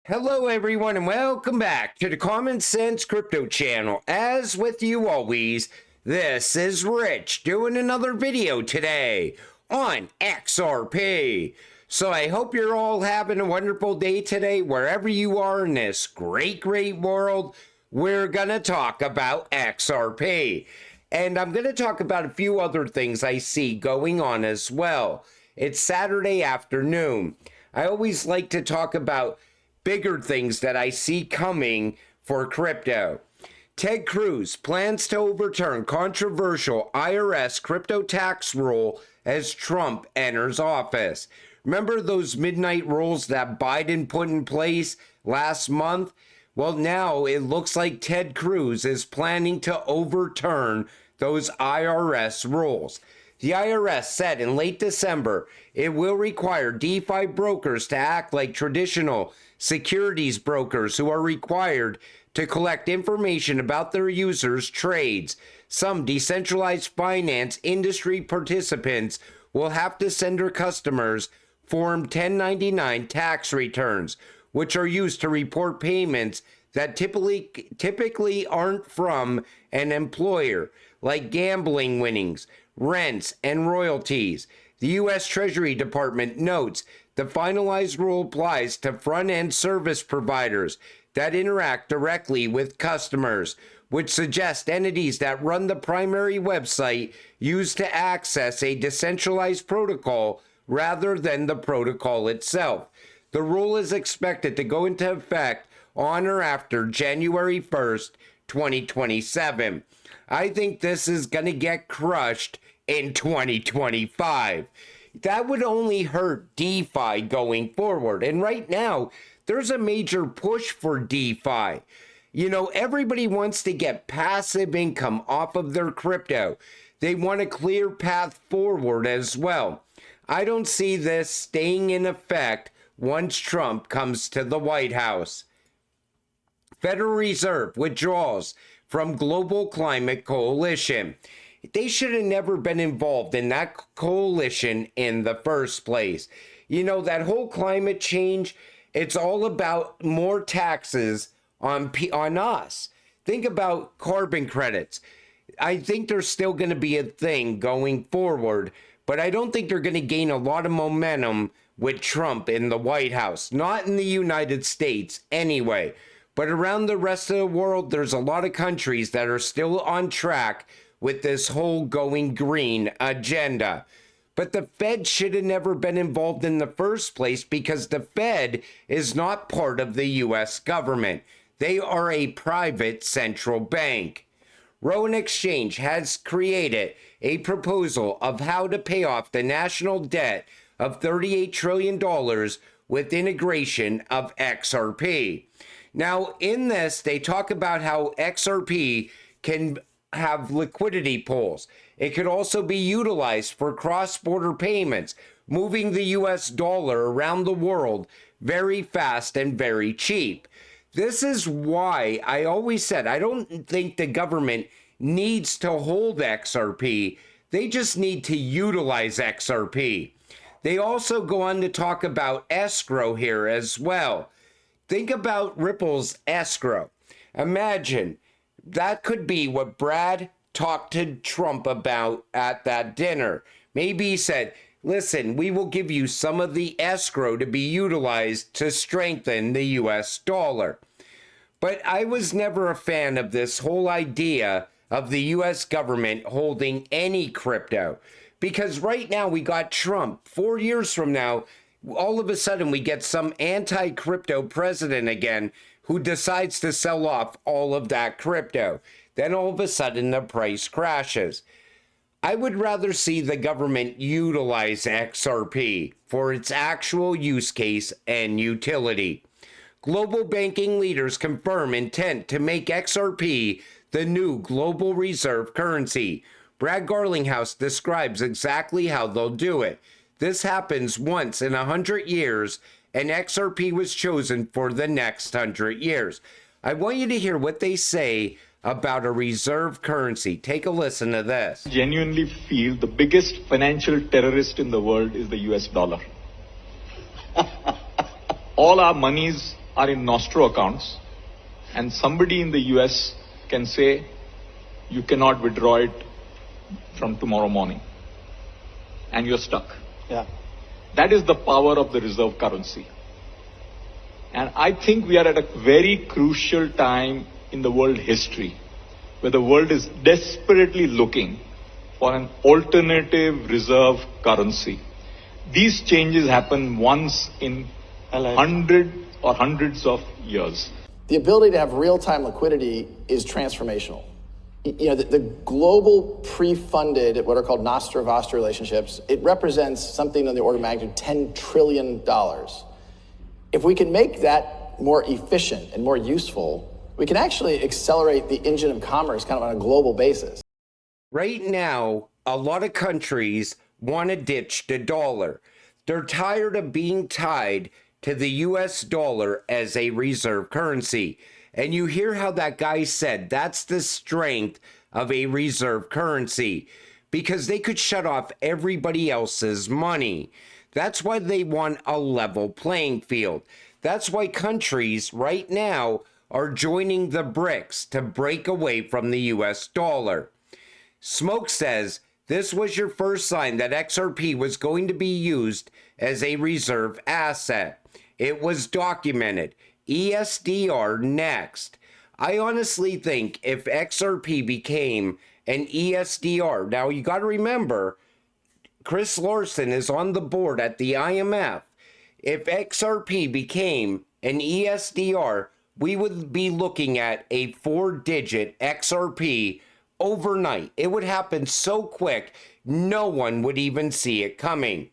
Hello everyone and welcome back to the Common Sense Crypto channel. As with you always, this is Rich doing another video today on XRP. So I hope you're all having a wonderful day today wherever you are in this great world. We're gonna talk about XRP. And I'm gonna talk about a few other things I see going on as well. It's Saturday afternoon. I always like to talk about bigger things that I see coming for crypto. Ted Cruz plans to overturn controversial IRS crypto tax rule as Trump enters office. Remember those midnight rules that Biden put in place last month? Well, now it looks like Ted Cruz is planning to overturn those IRS rules. The IRS said in late December it will require DeFi brokers to act like traditional securities brokers who are required to collect information about their users' trades. Some decentralized finance industry participants will have to send their customers Form 1099 tax returns, which are used to report payments that typically aren't from an employer, like gambling winnings, rents, and royalties. The U.S. Treasury Department notes the finalized rule applies to front-end service providers that interact directly with customers, which suggests entities that run the primary website used to access a decentralized protocol rather than the protocol itself. The rule is expected to go into effect on or after January 1st, 2027. I think this is going to get crushed in 2025. That would only hurt DeFi going forward. And right now, there's a major push for DeFi. You know, everybody wants to get passive income off of their crypto. They want a clear path forward as well. I don't see this staying in effect once Trump comes to the White House. Federal Reserve withdraws from Global Climate Coalition. They should have never been involved in that coalition in the first place. You know, that whole climate change, it's all about more taxes on us. Think about carbon credits. I think there's still going to be a thing going forward, but I don't think they're going to gain a lot of momentum with Trump in the White House. Not in the United States anyway. But around the rest of the world, there's a lot of countries that are still on track with this whole going green agenda. But the Fed should have never been involved in the first place because the Fed is not part of the U.S. government. They are a private central bank. Rowan Exchange has created a proposal of how to pay off the national debt of $38 trillion with integration of XRP. Now, in this, they talk about how XRP can have liquidity pools. It could also be utilized for cross-border payments, moving the US dollar around the world very fast and very cheap. This is why I always said I don't think the government needs to hold XRP. They just need to utilize XRP. They also go on to talk about escrow here as well. Think about Ripple's escrow. Imagine that could be what Brad talked to Trump about at that dinner. Maybe he said, listen, we will give you some of the escrow to be utilized to strengthen the US dollar. But I was never a fan of this whole idea of the US government holding any crypto. Because right now we got Trump. 4 years from now, all of a sudden we get some anti-crypto president again who decides to sell off all of that crypto. Then all of a sudden the price crashes. I would rather see the government utilize XRP for its actual use case and utility. Global banking leaders confirm intent to make XRP the new global reserve currency. Brad Garlinghouse describes exactly how they'll do it. This happens once in 100 years, and XRP was chosen for the next 100 years. I want you to hear what they say about a reserve currency. Take a listen to this. Genuinely feel the biggest financial terrorist in the world is the US dollar. All our monies are in nostro accounts, and somebody in the US can say you cannot withdraw it from tomorrow morning, and you're stuck. Yeah. That is the power of the reserve currency. And I think we are at a very crucial time in the world history where the world is desperately looking for an alternative reserve currency. These changes happen once in hundreds of years. The ability to have real-time liquidity is transformational. You know, the global pre-funded, what are called Nostra-Vostra relationships, it represents something on the order of magnitude $10 trillion. If we can make that more efficient and more useful, we can actually accelerate the engine of commerce kind of on a global basis. Right now, a lot of countries want to ditch the dollar. They're tired of being tied to the US dollar as a reserve currency. And you hear how that guy said that's the strength of a reserve currency, because they could shut off everybody else's money. That's why they want a level playing field. That's why countries right now are joining the BRICS to break away from the US dollar. Smoke says this was your first sign that XRP was going to be used as a reserve asset. It was documented. ESDR next. I honestly think if XRP became an ESDR, now you got to remember, Chris Larsen is on the board at the IMF. If XRP became an ESDR, we would be looking at a 4-digit XRP overnight. It would happen so quick, no one would even see it coming.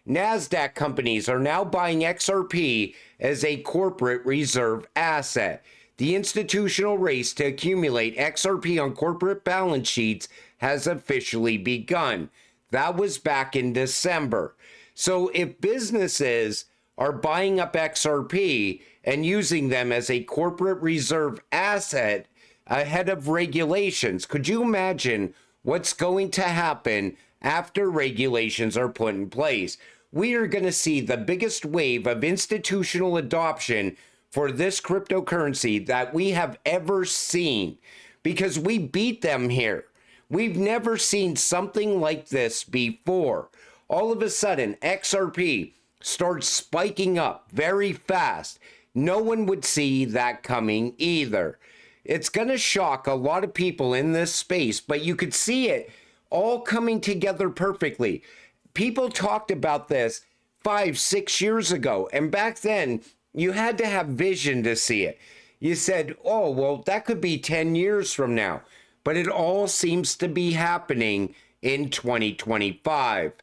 NASDAQ companies are now buying XRP as a corporate reserve asset. The institutional race to accumulate XRP on corporate balance sheets has officially begun. That was back in December. So if businesses are buying up XRP and using them as a corporate reserve asset ahead of regulations, could you imagine what's going to happen after regulations are put in place? We are going to see the biggest wave of institutional adoption for this cryptocurrency that we have ever seen, because we beat them here. We've never seen something like this before. All of a sudden, XRP starts spiking up very fast. No one would see that coming either. It's going to shock a lot of people in this space, but you could see it all coming together perfectly. People talked about this 5-6 years ago, and back then you had to have vision to see it. You said, oh, well, that could be 10 years from now, but it all seems to be happening in 2025.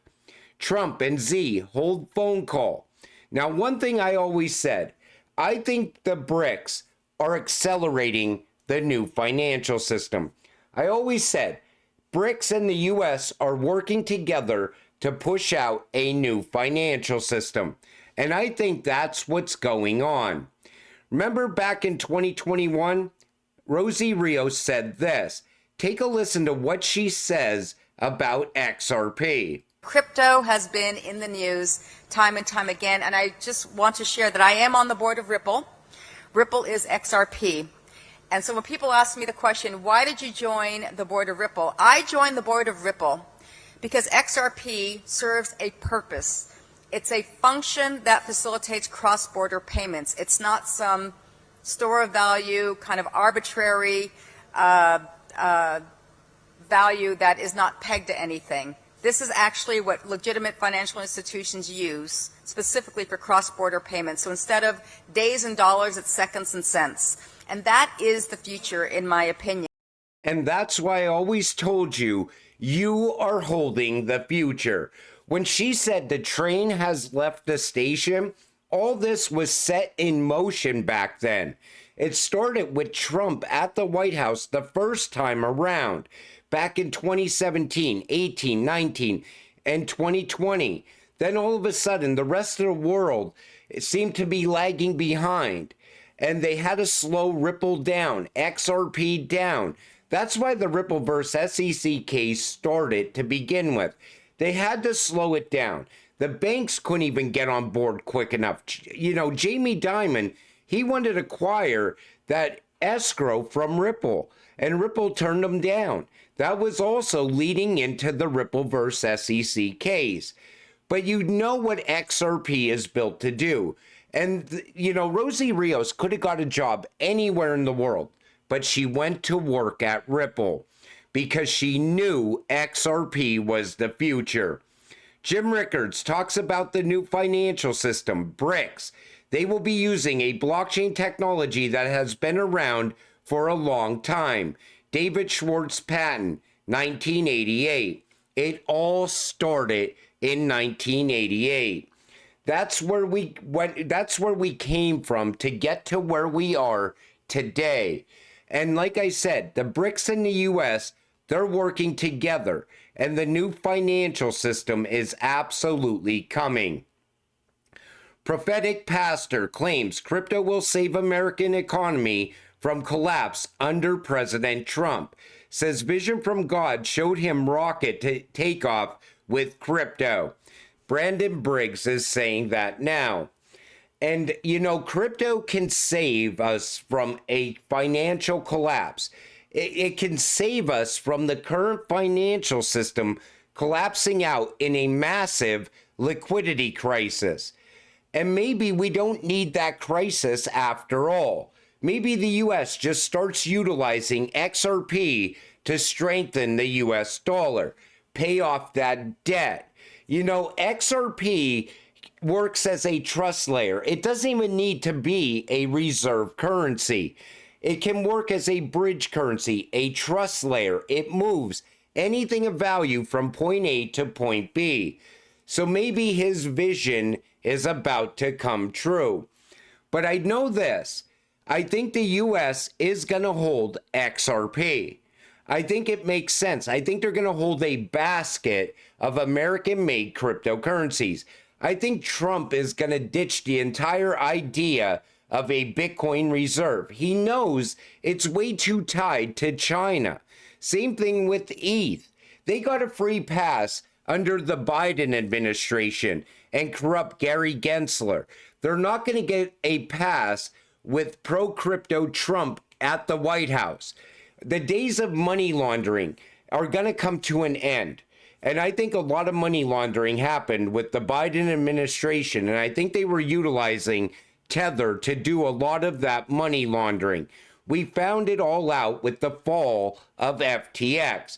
Trump and Z hold phone call. Now, one thing I always said, I think the BRICS are accelerating the new financial system. I always said BRICS and the US are working together to push out a new financial system. And I think that's what's going on. Remember back in 2021, Rosie Rios said this. Take a listen to what she says about XRP. Crypto has been in the news time and time again, and I just want to share that I am on the board of Ripple. Ripple is XRP. And so when people ask me the question, why did you join the board of Ripple? I joined the board of Ripple because XRP serves a purpose. It's a function that facilitates cross-border payments. It's not some store of value, kind of arbitrary value that is not pegged to anything. This is actually what legitimate financial institutions use specifically for cross-border payments. So instead of days and dollars, it's seconds and cents. And that is the future, in my opinion. And that's why I always told you, you are holding the future. When she said the train has left the station, all this was set in motion back then. It started with Trump at the White House the first time around, back in 2017, 18, 19, and 2020. Then all of a sudden, the rest of the world seemed to be lagging behind, and they had to slow Ripple down, XRP down. That's why the Ripple versus SEC case started to begin with. They had to slow it down. The banks couldn't even get on board quick enough. You know, Jamie Dimon, He wanted to acquire that Escrow from Ripple, and Ripple turned him down. That was also leading into the Rippleverse SEC case. But you know what XRP is built to do. And, you know, Rosie Rios could have got a job anywhere in the world, but she went to work at Ripple because she knew XRP was the future. Jim Rickards talks about the new financial system, BRICS. They will be using a blockchain technology that has been around for a long time. David Schwartz patent, 1988. It all started in 1988. That's where we went. That's where we came from to get to where we are today. And like I said, the BRICS in the US, they're working together, and the new financial system is absolutely coming. Prophetic pastor claims crypto will save American economy from collapse under President Trump. Says vision from God showed him rocket to take off with crypto. Brandon Briggs is saying that now. And, you know, crypto can save us from a financial collapse. It can save us from the current financial system collapsing out in a massive liquidity crisis. And maybe we don't need that crisis after all. Maybe the US just starts utilizing XRP to strengthen the US dollar, pay off that debt. You know, XRP works as a trust layer. It doesn't even need to be a reserve currency. It can work as a bridge currency, a trust layer. It moves anything of value from point A to point B. So maybe his vision is about to come true. But I know this. I think the US is going to hold XRP. I think it makes sense. I think they're going to hold a basket of American-made cryptocurrencies. I think Trump is going to ditch the entire idea of a Bitcoin reserve. He knows it's way too tied to China. Same thing with ETH. They got a free pass under the Biden administration and corrupt Gary Gensler. They're not going to get a pass with pro-crypto Trump at the White House. The days of money laundering are going to come to an end. And I think a lot of money laundering happened with the Biden administration. And I think they were utilizing Tether to do a lot of that money laundering. We found it all out with the fall of FTX.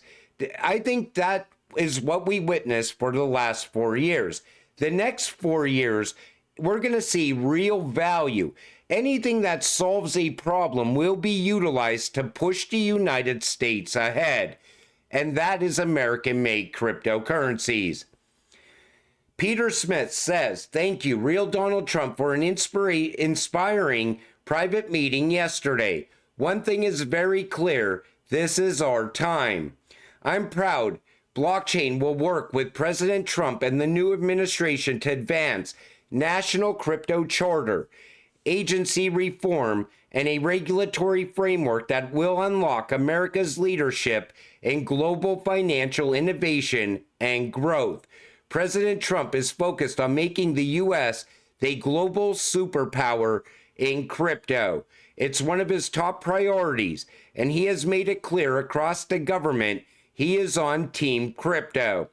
I think that is what we witnessed for the last 4 years. The next 4 years, we're going to see real value. Anything that solves a problem will be utilized to push the United States ahead. And that is American-made cryptocurrencies. Peter Smith says, thank you, Real Donald Trump, for an inspiring private meeting yesterday. One thing is very clear, this is our time. I'm proud blockchain will work with President Trump and the new administration to advance national crypto charter, agency reform, and a regulatory framework that will unlock America's leadership in global financial innovation and growth. President Trump is focused on making the U.S. the global superpower in crypto. It's one of his top priorities, and he has made it clear across the government he is on Team Crypto.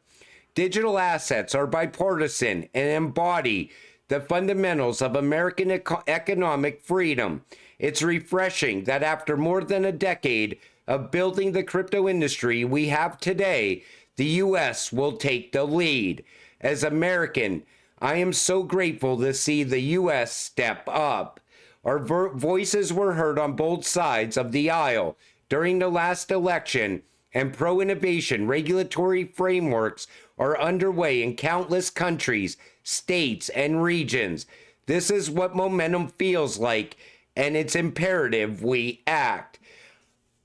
Digital assets are bipartisan and embody the fundamentals of American economic freedom. It's refreshing that after more than a decade of building the crypto industry we have today, the U.S. will take the lead. As American, I am so grateful to see the U.S. step up. Our voices were heard on both sides of the aisle during the last election, and pro-innovation regulatory frameworks are underway in countless countries, states, and regions. This is what momentum feels like, and it's imperative we act.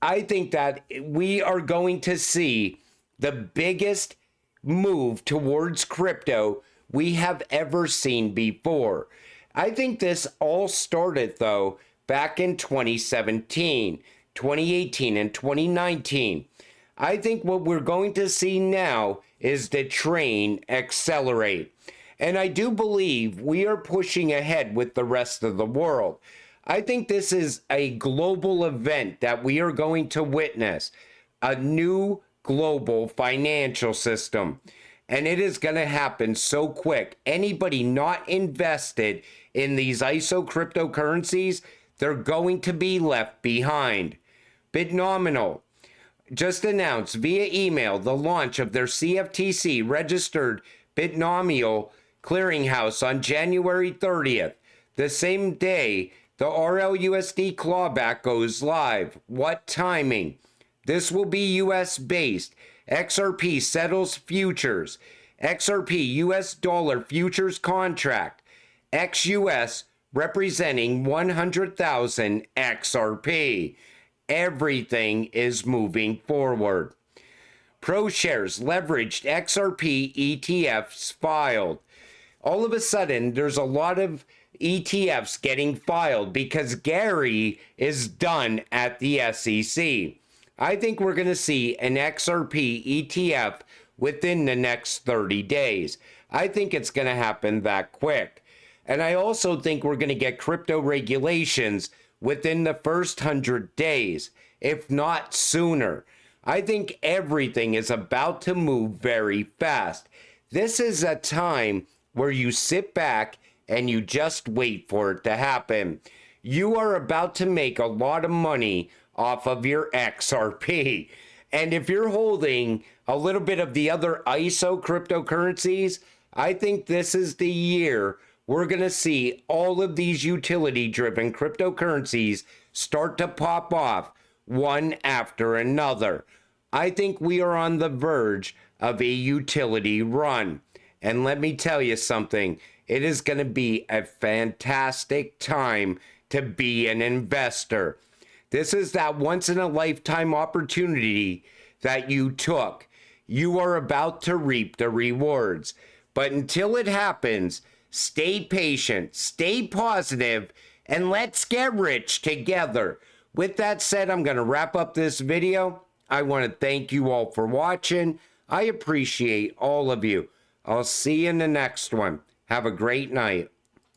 I think that we are going to see the biggest move towards crypto we have ever seen before. I think this all started, though, back in 2017, 2018, and 2019. I think what we're going to see now is the train accelerate. And I do believe we are pushing ahead with the rest of the world. I think this is a global event that we are going to witness, a new global financial system. And it is going to happen so quick. Anybody not invested in these ISO cryptocurrencies, they're going to be left behind. Bitnominal just announced via email the launch of their CFTC registered Bitnominal clearinghouse on January 30th. The same day, the RLUSD clawback goes live. What timing? This will be US based. XRP settles futures. XRP US dollar futures contract. XUS representing 100,000 XRP. Everything is moving forward. ProShares leveraged XRP ETFs filed. All of a sudden, there's a lot of ETFs getting filed because Gary is done at the SEC. I think we're going to see an XRP ETF within the next 30 days. I think it's going to happen that quick. And I also think we're going to get crypto regulations within the first 100 days, if not sooner. I think everything is about to move very fast. This is a time where you sit back and you just wait for it to happen. You are about to make a lot of money off of your XRP. And if you're holding a little bit of the other ISO cryptocurrencies, I think this is the year we're going to see all of these utility-driven cryptocurrencies start to pop off one after another. I think we are on the verge of a utility run. And let me tell you something, it is going to be a fantastic time to be an investor. This is that once-in-a-lifetime opportunity that you took. You are about to reap the rewards. But until it happens, stay patient, stay positive, and let's get rich together. With that said, I'm going to wrap up this video. I want to thank you all for watching. I appreciate all of you. I'll see you in the next one. Have a great night.